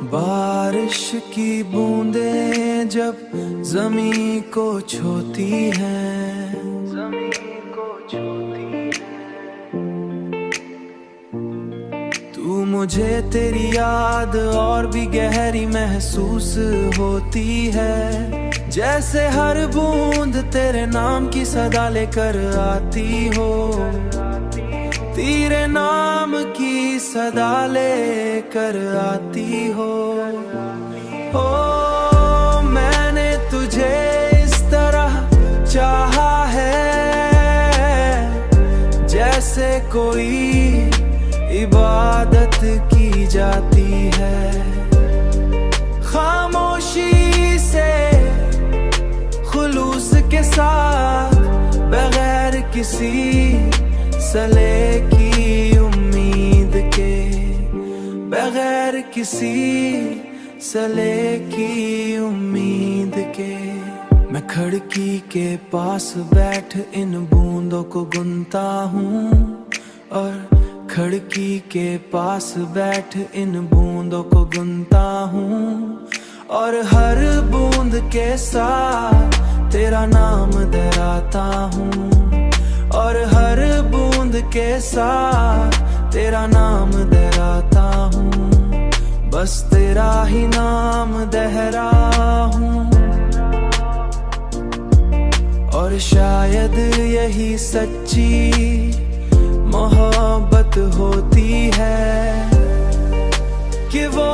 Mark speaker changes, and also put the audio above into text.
Speaker 1: बारिश की बूंदें जब ज़मीं को छूती हैं, तू मुझे तेरी याद और भी गहरी महसूस होती है। जैसे हर बूंद तेरे नाम की सदा लेकर आती हो, तेरे नाम की सदा लेकर आती हो। ओ मैंने तुझे इस तरह चाहा है, जैसे कोई इबादत की जाती है। खामोशी से खुलूस के साथ, बगैर किसी सले की उम्मीद के, बगैर किसी सले की उम्मीद के। मैं खिड़की के पास बैठ इन बूंदों को गुनता हूँ, और खिड़की के पास बैठ इन बूंदों को गुनता हूँ, और हर बूंद के साथ तेरा नाम दोहराता हूँ, और हर बूंद के साथ तेरा नाम दोहराता हूँ। बस तेरा ही नाम दोहरा हूँ, और शायद यही सच्ची मोहब्बत होती है कि वो